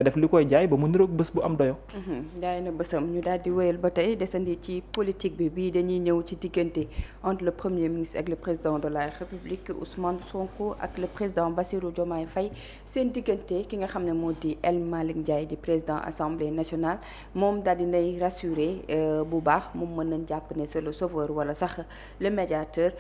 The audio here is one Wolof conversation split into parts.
def li koy jaay ba mu niroog bés bu am doyo. jaay na bësam ñu daal di wéyal ba tey desandi ci politique bi bii dañuy ñëw ci diggante entre le premier ministre ak le président de la république Ousmane Sonko ak le président Bassirou Diomaye Faye seen diggante ki nga xam ne moo di El Malick Ndiaye di président assemblée nationale moom daal di nay rassuré bu baax moom mën nañ jàpp ne c'est le sauveur wala sax le médiateur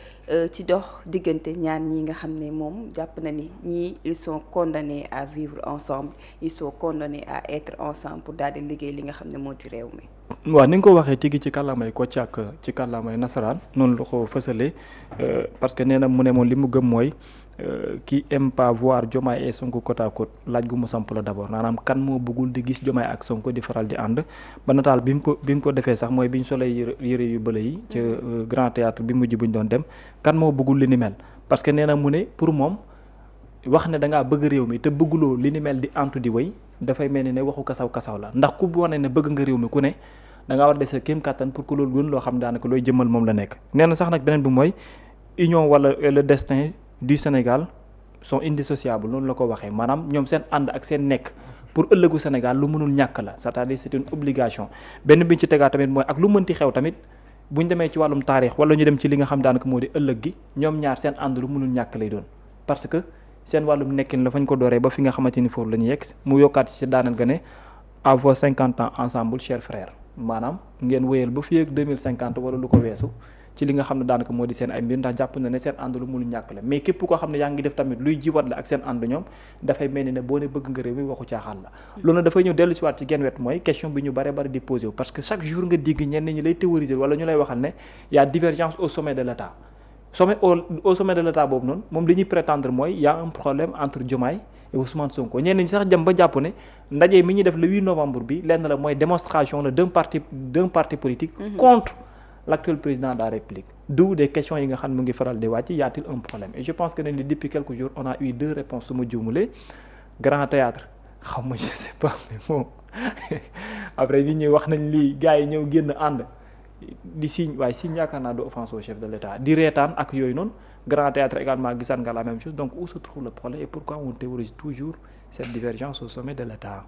ci dox diggante ñaar ñi nga xam ne moom jàpp na ni ñii ils sont condamnés à vivre ensemble ils sont condamnés à être ensemble pour daal di liggéey li nga xam ne moo ci réew mi. waaw ni nga ko waxee tigi ci kàllaamay Kocc ak ci kàllaamay nasaraan noonu la ko fësalee parce que nee na mu ne moom li mu gëm mooy qui aime pas voir Diomaye et Sonko côte à côte laaj gu mu samp la d'abord maanaam kan moo bëggul di gis Diomaye ak Sonko di faral di ànd ba nataal bi mu ko defee sax mooy bi ñu solee yëre yu bële yi ca grand théâtre bi mujj bu ñu doon dem kan moo bëggul li ni mel parce que nee na mu ne pour moom wax ne da ngaa bëgg réew mi te bëgguloo li ni mel di antu di wéy dafay mel ni ne waxu kasaw la ndax ku wane ne bëgg nga réew mi ku ne da ngaa war a dese kéem kattan pour que loolu gën loo xam daanaka looy jëmmal moom la nekk. nee na sax nag beneen bi mooy union wala le destin du Sénégal sont indissociables noonu la ko waxee maanaam ñoom seen ànd ak seen nekk pour ëllëgu Sénégal lu mënul ñàkk la c'est-à-dire c'est une obligation benn bi ñu ci tegaat tamit mooy ak lu mënti xew tamit bu ñu demee ci wàllum taarix wala ñu dem ci li nga xam daanaka moo di ëllëg gi ñoom ñaar seen ànd lu mënul ñàkk lay doon parce que seen wàllum nekkin la fañ ko dooree ba fi nga xamante ni foofu la ñu yegg mu yokkaat ci daaneel ga ne à vos 50 ans ensemble chers frères maanaam ngeen wéyal ba fii ak 2050 wala lu ko weesu ci li nga xam ne daanaka moo di seen ay mbir ndax jàpp na ne seen ànd lu mënul ñàkk la mais képp koo xam ne yaa ngi def tamit luy jiwat la ak seen ànd ñoom dafay mel ni ne boo ne bëgg nga réew mi waxu caaxaan la loolu nag dafay ñëw dellu si waat ci genn wet mooy question bi ñu bare bari di posé wu parce que chaque jour nga digg ñenn ñi lay théoriser wala ñu lay waxal ne y a divergence au sommet de l'État au sommet de l'État boobu noonu moom li ñuy prétendre mooy y a un problème entre Diomaye et Ousmane Sonko ñenn ñi sax jëm ba jàpp ne ndaje mi ñuy def le 8 novembre bi lenn la mooy démonstration la d'un parti politique contre l'actuel président de la République d'où des questions yi nga xam ne mu ngi faral di wàcc y a-t-il un problème et je pense que ne depuis quelques jours on a eu 2 réponses su ma juumulee grand théâtre xaw ma je sais pas mais bon après nit ñi wax nañ lii gars yi ñëw génn ànd di signe waaye signe yaakaar naa du offense au chef de l'État di reetaan ak yooyu noonu grand théâtre également gisaan nga la même chose donc où se trouve le problème et pourquoi on théorise toujours cette divergence au sommet de l'État.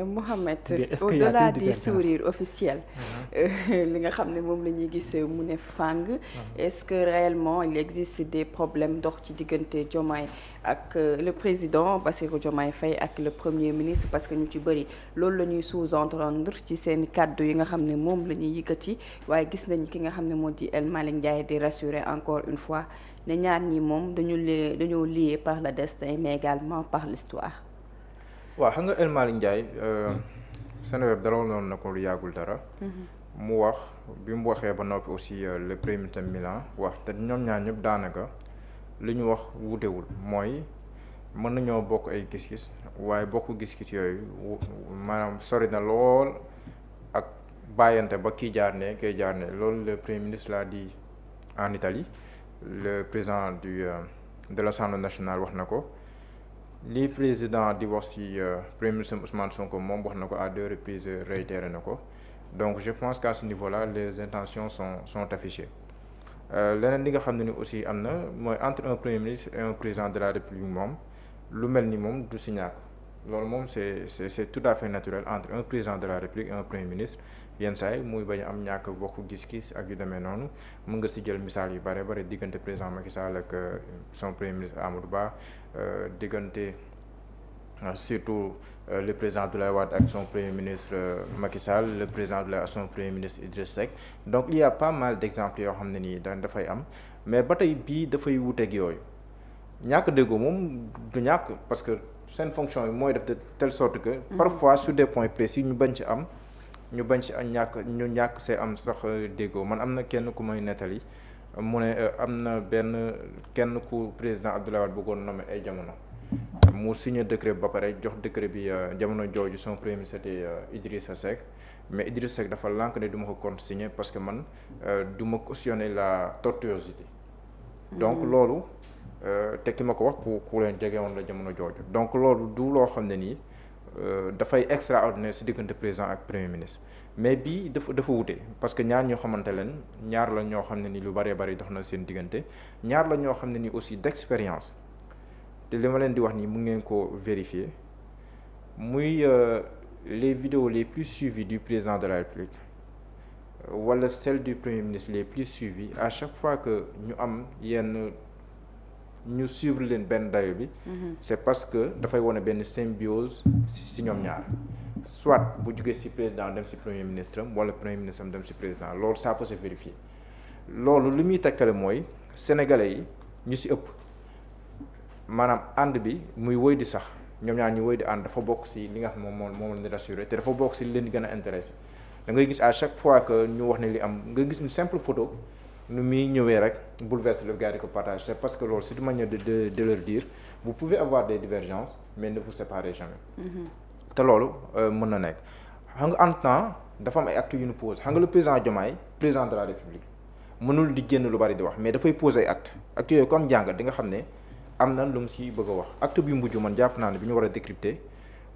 Mohamed, au-delà des sourires officiels li nga xam ne moom la ñuy gis mu ne fàng est-ce que réellement il existe des problèmes dox ci diggante Diomaye ak le président Bassirou Diomaye Faye ak le premier ministre parce que ñu ci bëri loolu la ñuy sous-entendre ci seen kàddu yi nga xam ne moom la ñuy yëkkati waaye gis nañ ki nga xam ne moo di El Malick Ndiaye di rassurer encore une fois ne ñaar ñi moom dañoo lié par le destin mais également par l'histoire. waaw xam nga El Malick Ndiaye Seneweb dalal noonu na ko lu yàggul dara. mu wax bi mu waxee ba noppi aussi le premier ministre Milan wax te ñoom ñaar ñëpp daanaka li ñu wax wutewul mooy mën nañoo bokk ay gis-gis waaye bokk gis-gis yooyu maanaam sori na lool ak bàyyante ba kii jaar ne kay jaar ne loolu le premier ministre l'a dit en Italie le président de l'Assemblée nationale wax na ko. li président di wax ci premier ministre Ousmane Sonko moom wax na ko à 2 reprises réitéré na ko donc je pense qu'à ce niveau-là les intentions sont affichées leneen li nga xam ne ni aussi am na mooy entre un premier ministre et un président de la République moom lu mel ni moom du si ñàkk loolu moom c'est tout à fait naturel entre un président de la République et un premier ministre yenn saa yi muy bañ a am ñàkk bokk gis-gis ak yu demee noonu mën nga si jël misaal yu bare bare diggante président Macky Sall ak son premier ministre Amadou Ba diggante surtout le président Abdoulaye Wade ak son premier ministre Macky Sall le président Abdoulaye ak son premier ministre Idriss Seck donc il y a pas mal d'exemples yoo xam ne nii dafay am mais ba tey bii dafay wuuteeg yooyu ñàkk déggoo moom du ñàkk parce que seen fonction yi mooy def de telle sorte que parfois sur des points précis ñu bañ ci am ñàkk see am sax déggoo man am na kenn ku may nettali mu ne am na kenn ku président Abdoulaye Wade bëggoon nommé ay jamono mu signé décret ba pare jox décret bi jamono jooju son premier ministre c'était Idrissa Seck mais Idrissa Seck dafa lànk ne du ma ko contresigner parce que man du ma cautionner la tortuosité donc loolu te ki ma ko wax ku leen jege woon la jamono jooju donc loolu du loo xam ne nii dafay extraordinaire ci diggante président ak premier ministre mais bii dafa wute parce que ñaar ñoo xamante leen ñaar la ñoo xam ne ni lu bëree bëri dox na seen diggante ñaar la ñoo xam ne ni aussi d'expérience te li ma leen di wax nii mu ngeen ko vérifier muy les vidéos les plus suivies du président de la République wala celle du premier ministre les plus suivies à chaque fois que ñu am yenn ñu suivre leen benn dayo bi c'est parce que dafay wane benn symbiose si ñoom ñaar soit bu jugee si président dem si premier ministre am wala premier ministre am dem si président loolu ça peut se vérifier loolu li muy tekkale mooy sénégalais yi ñu si ëpp maanaam ànd bi muy woy di sax ñoom ñaar ñu woy di ànd dafa bokk si li nga xam moom leen di rassuré te dafa bokk si li leen di gën a intéressé da ngay gis à chaque fois que ñu wax ne li am nga gis une simple photo nu muy ñëwee rek bouleverse le gars di ko partage c'est parce que loolu c'est une manière de leur dire vous pouvez avoir des divergences mais ne vous séparez jamais te loolu mën na nekk xam nga en temps dafa am ay actes yu ñu pose xam nga le président Diomaye président de la République mënul di génn lu bari di wax mais dafay poser ay actes yooyu comme jàngat di nga xam ne am na lu mu si bëgg a wax acte bi mujj man jàpp naa ne bi ñu war a décrypter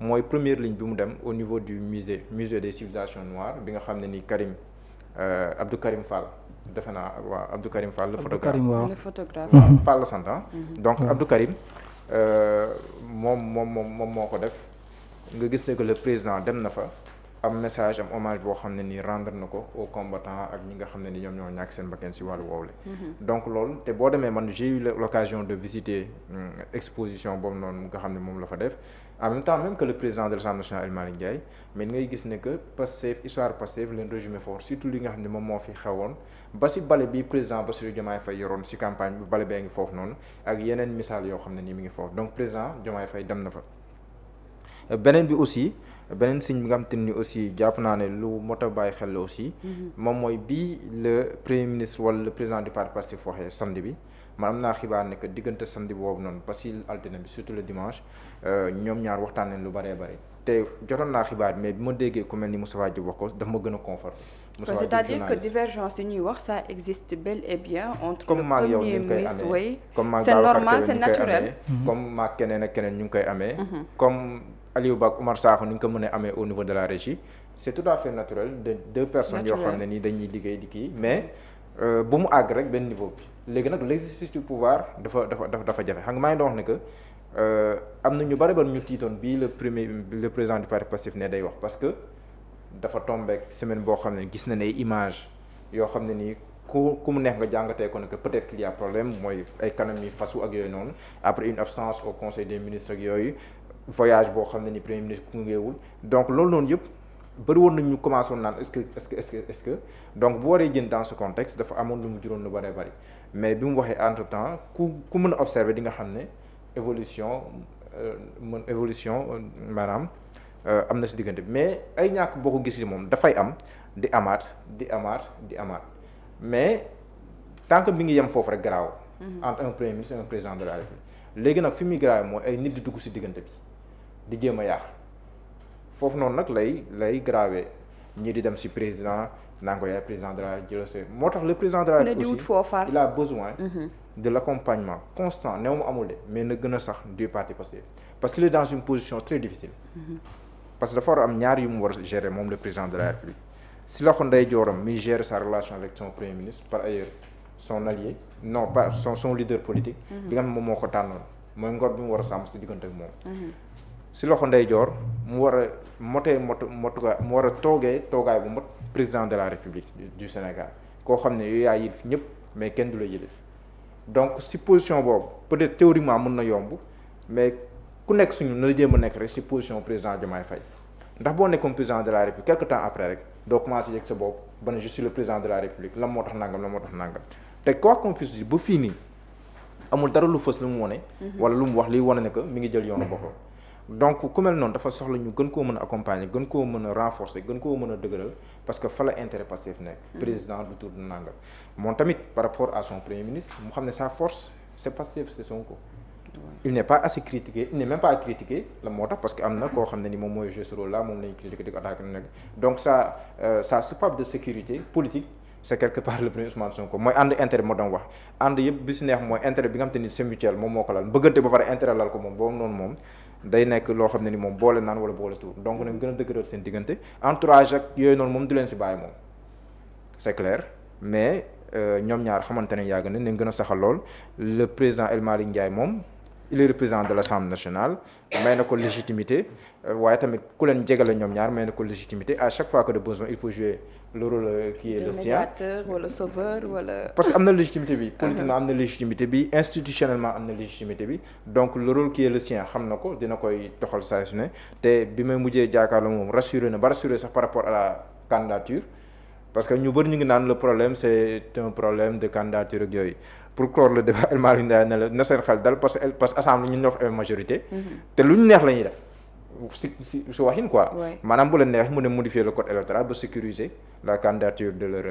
mooy première ligne bi mu dem au niveau du musée des civilisations noires bi nga xam ne ni Abdou Karim Fall defe naa waaw Abdou Karim Fall le photographe waaw Fall la sant donc Abdou Karim moom moo ko def nga gis ne que le président dem na fa am message am hommage boo xam ne ni rendre na ko aux combattants ak ñi nga xam ne ni ñoom ñoo ñàkk seen bakkan si wàllu woowule donc loolu te boo demee man j'ai eu l'occasion de visiter exposition boobu noonu nga xam ne moom la fa def en même temps même que le président de l'Assemblée nationale El Malick Ndiaye mais ngay gis ne que Pastef histoire Pastef leen résumé fort surtout li nga xam ne moom moo fi xewoon ba si bale bi président Bassirou Diomaye Faye yoroon si campagne bi bale bee ngi foofu noonu ak yeneen misaal yoo xam ne nii mi ngi foofu donc président Diomaye Faye dem na fa beneen bi aussi beneen signe bi nga xam te ni aussi jàpp naa ne lu mot a bàyyi xel la aussi moom mooy bii le premier ministre wala le président du parti Pastef waxee samedi bi man am naa xibaar ne que diggante samedi boobu noonu ba si altine bi surtout le dimanche ñoom ñaar waxtaan nañ lu bëree bëri te jotoon naa xibaar mais bi ma déggee ku mel ni Moustapha Diop wax ko daf ma gën a conforté. c'est-à-dire que divergence yi ñuy wax ça existe bel et bien entre comme le maag yow premier ñu ngi koy ministre amee oui comme maag c'est normal c'est naturel comme maag keneen ak keneen ñu ngi koy amee comme Aliou Ba ak Oumar Sakho ni ñu ko mën a amee au niveau de la régie c'est tout à fait naturel de deux personnes yoo xam ne ni dañuy liggéey di kii mais bu mu àgg rek benn niveau bi léegi nag l'exercice du pouvoir dafa jafe xam nga maa ngi doon wax ne que am na ñu bari ñu tiitoon bii le président du parti Pastef ne day wax parce que dafa tombeek semaine boo xam ne gis na ne image yoo xam ne nii ku mu neex nga jàngatee ko ne que peut-être qu'il y a problème mooy ay kanam yi fasu ak yooyu noonu après une absence au conseil des ministres ak yooyu voyage boo xam ne ni premier ministre ku ngeewul donc loolu noonu yëpp bëri woon nañ ñu commencé woon naan est-ce que donc bu waree jën dans ce contexte dafa amoon lu mu juróon lu bëree bëri mais bi mu waxee entre temps ku mën a observer di nga xam ne évolution maanaam am na si diggante bi mais ay ñàkk boo ko gis moom dafay am di amaat mais tant que bi ngi yem foofu rek garaaw entre un premier ministre et un président de la République léegi nag fi muy garaaw mooy ay nit di dugg si diggante bi di jéem a yàq foofu noonu nag lay grawee ñii di dem si président naa ko yaay président de la République moo tax le président de la République aussi il a besoin de l'accompagnement constant néew mu amul de mais na gën a sax du parti Pastef parce qu'il est dans une position très difficile parce que dafa war a am ñaar yu mu war a gérer moom le président de la République si loxo ndeyjooram mi gérer sa relation avec son premier ministre par ailleurs son allié non pas son leader politique bi nga xam ne moom moo ko tànnoon mooy ngor bi mu war a sàmm si diggante ak moom si loxo ndeyjoor mu war a mu war a toogaay bu mot président de la République du Sénégal koo xam ne yooyu yaa yilif ñëpp mais kenn du la yilif donc si position boobu peut-être théoriquement mën na yomb mais ku nekk suñu na la jéem a nekk rek si position président Diomaye Faye ndax boo nekkoon président de la République quelque temps après rek doo commencé yëg sa bopp ba ne je suis le président de la République lan moo tax nangam te quoi qu'on puisse dire ba fii nii amul dara lu fës lu mu wone wala lu mu wax liy wane ne que mi ngi jël yoonu boppam donc ku mel noonu dafa soxla ñu gën koo mën a accompagner gën koo mën a renforcer gën koo mën a dëgëral parce que fa la intérêt Pastef nekk président du tour du nangam moom tamit par rapport à son premier ministre mu xam ne sa force c'est Pastef c'est Sonko il n'est pas assez critiqué il n'est même pas critiqué la moo tax parce que am na koo xam ne ni moom mooy jouer ce rôle là moom lañu critiqué di ko attaqué nekk donc sa soupape de sécurité politique c'est quelque part le premier Ousmane Sonko mooy ànd intérêt moo doon wax ànd yëpp bi si neex mooy intérêt bi nga xam te ni c'est mutuel moom moo ko lal bëggante ba pare intérêt lal ko moom boobu noonu moom day nekk loo xam ne ni moom boole naan wala boole tuur donc nañ gën a dëgëral seen diggante entourage ak yooyu noonu moom du leen si bàyyi moom c'est clair mais ñoom ñaar xamante ne yàgg na nañ gën a saxal lool le président El Malick Ndiaye moom il est le président de l'Assemblée nationale may na ko légitimité waaye tamit ku leen jegale ñoom ñaar may na ko légitimité à chaque fois que de besoin il faut jouer le rôle qui est le sien médiateur wala sauveur wala. parce que am na légitimité bi politiquement am na légitimité bi institutionnellement am na légitimité bi donc le rôle qui est le sien xam na ko dina koy doxal saa su ne te bi may mujjee jàkkaarloo moom rassuré na ba rassuré sax par rapport à la candidature parce que ñu bëri ñu ngi naan le problème c'est un problème de candidature ak yooyu pour clore le débat El Malick Ndiaye ne la na seen xel dal parce que assemblée ñun ñoo fa majorité te lu ñu neex la ñuy def si waxin quoi maanaam bu la neex mu ne modifier le code électoral ba sécuriser la candidature de leur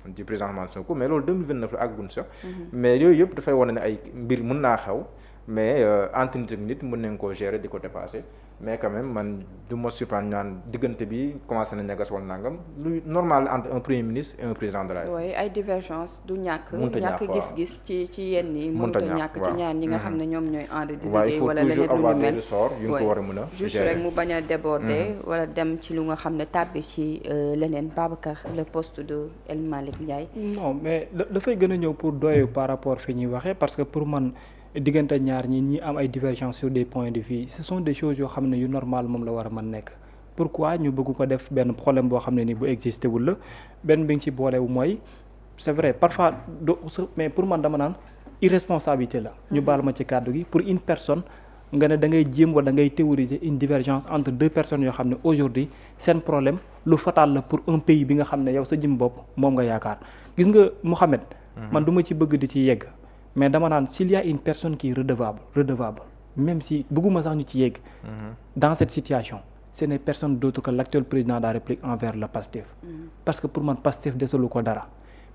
du président Ousmane Sonko mais loolu 2029 la àgguñ sax mais yooyu yëpp dafay wane ne ay mbir mun naa xew mais entre nit ak nit mën nañ koo gérer di ko dépasser mais quand même man du ma surprendre naan diggante bi commencé na ñagas wala nangam lu normal entre un premier ministre et un président de la République. oui ay divergence du ñàkk. ñàkk gis-gis ci yenn yi. mënut a ñàkk ci ñaar ñi nga xam ne ñoom ñooy ànd di liggéey wala leneen lu ñu mel yu ko war a mën a juste rek mu bañ a déborder wala dem ci lu nga xam ne tàbbi ci leneen Babacar le poste de El Malick Ndiaye. non mais dafay gën a ñëw pour doyu par rapport fi ñuy waxee parce que pour man diggante ñaar ñi am ay divergences sur des points de vue ce sont des choses yoo xam ne yu normal moom la war a mën nekk pourquoi ñu bëgg ko def benn problème boo xam ne ni bu existé wul la benn bi nga ci boolewu mooy c'est vrai parfois mais pour man dama naan irresponsabilité la ñu baal ma ci kàddu gi pour une personne nga ne da ngay jéem wala da ngay théoriser une divergence entre deux personnes yoo xam ne aujourd'hui seen problème lu fatal la pour un pays bi nga xam ne yow sa jëm bopp moom nga yaakaar gis nga Mouhamed man du ma ci bëgg di ci yegg mais dama naan s'il y a une personne qui est redevable même si bëgguma sax ñu ci yegg dans cette situation ce n'est personne d'autre que l'actuel président de la République envers le Pastef parce que pour man Pastef desalu ko dara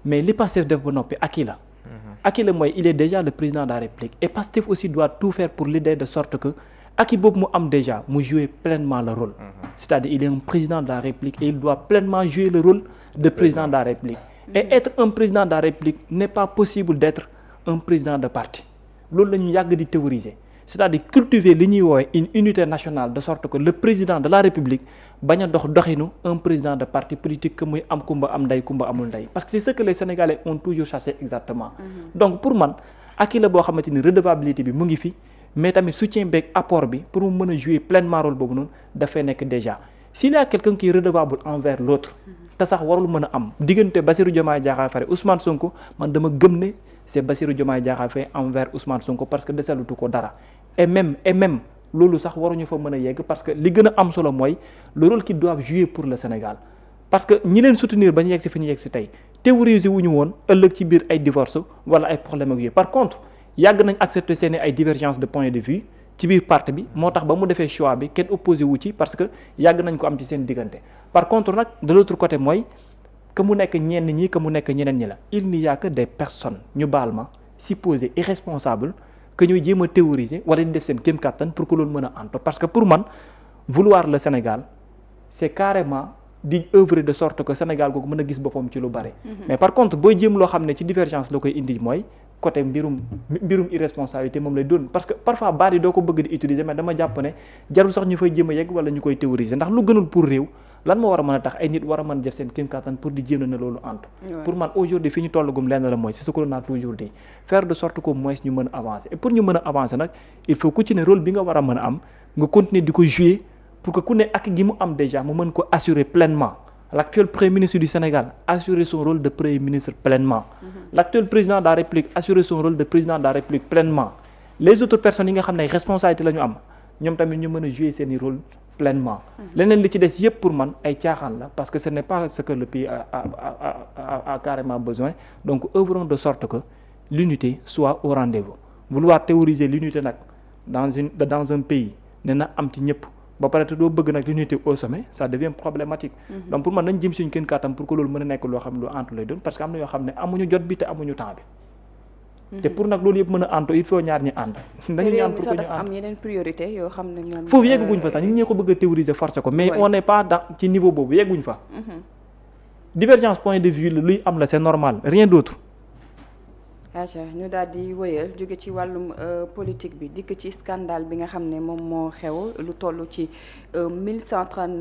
mais li Pastef def ba noppi acquis la mooy il est déjà le président de la République et Pastef aussi doit tout faire pour l'aider de sorte que acquis boobu mu am déjà mu jouer pleinement le rôle c'est-à-dire il est un président de la République et il doit pleinement jouer le rôle de président de la République et être un président de la République n'est pas possible d'être un président de parti loolu la ñu yàgg di théoriser c'est-à-dire cultiver li ñuy woowee une unité nationale de sorte que le président de la République bañ a doxinu un président de parti politique que muy am kumba am ndey kumba amul ndey parce que c'est ce que les Sénégalais ont toujours cherché exactement donc pour man acquis la boo xamante ni redevabilité bi mu ngi fi mais tamit soutien beeg apport bi pour mu mën a jouer pleinement rôle boobu noonu dafay nekk déjà s'il y a quelqu'un qui est redevable envers l'autre te sax warul mën a am diggante Bassirou Diomaye Diakhar Faye Ousmane Sonko man dama gëm ne c'est Bassirou Diomaye Diakhar Faye envers Ousmane Sonko parce que desalutu ko dara et même loolu sax waruñu fa mën a yegg parce que li gën a am solo mooy le rôle qu'ils doivent jouer pour le Sénégal parce que ñi leen soutenir ba ñu yegg si fi ñu yegg si tey théoriser wuñu woon ëllëg ci biir ay divorce wala ay problème ak yooyu par contre yàgg nañ accepter seeni ay divergence de point de vue ci biir parti bi moo tax ba mu defee choix bi kenn opposé wu ci parce que yàgg nañ ko am ci seen diggante par contre nag de l'autre côté mooy que mu nekk ñenn ñi que mu nekk ñeneen ñi la il n'y a que des personnes ñu baal ma supposées irresponsables que ñuy jéem a théoriser wala di def seen kéem kattan pour que loolu mën a anto parce que pour man vouloir le Sénégal c'est carrément di œuvrer de sorte que Sénégal googu mën a gis boppam ci lu bari mais par contre booy jéem loo xam ne ci divergence la koy indi mooy côté mbirum irresponsabilité moom lay doon parce que parfois baat yi doo ko bëgg di utiliser mais dama jàpp ne jarul sax ñu fay jéem a yegg wala ñu koy théoriser ndax lu gënul pour réew lan moo war a mën a tax ay nit war a mën a def seen kéem kattan pour di jéem na ne loolu antu pour man aujourd'hui fi ñu tollagum lenn la mooy c'est ce que l'on a toujours dit faire de sorte que moins ñu mën a avancer et pour ñu mën a avancer nag il faut ku ci ne rôle bi nga war a mën a am nga continuer di ko jouer pour que ku ne ak gi mu am déjà mu mën ko assurer pleinement l'actuel premier ministre du Sénégal assurer son rôle de premier ministre pleinement l'actuel président de la République assurer son rôle de président de la République pleinement les autres personnes yi nga xam ne responsabilité la ñu am ñoom tamit ñu mën a jouer seeni rôle pleinement leneen li ci des yëpp pour man ay caaxaan la parce que ce n'est pas ce que le pays a carrément besoin donc œuvrons de sorte que l'unité soit au rendez-vous vouloir théoriser l'unité nag dans un pays ne na am ci ñëpp ba pare te doo bëgg nag l'unité au sommet ça devient problématique donc pour man nañ jëm suñu kenn kàttam pour que loolu mën a nekk loo xam lu antu lay doon parce que am na yoo xam ne amuñu jot bi te amuñu temps bi te pour nag loolu yëpp mën a antu il faut ñaar ñi ànd dañu ñaan pour que ñu ànd am yeneen priorité yoo xam ne moom foofu yegguñ fa sax ñu ngi ko bëgg a théoriser forcer ko mais on n'est pas dans ci niveau boobu yegguñ fa divergence point de vue la luy am la c'est normal rien d'autre aca ñu daal di wëyal jóge ci wàllum politique bi dikk ci scandale bi nga xam ne moom moo xew lu toll ci 1139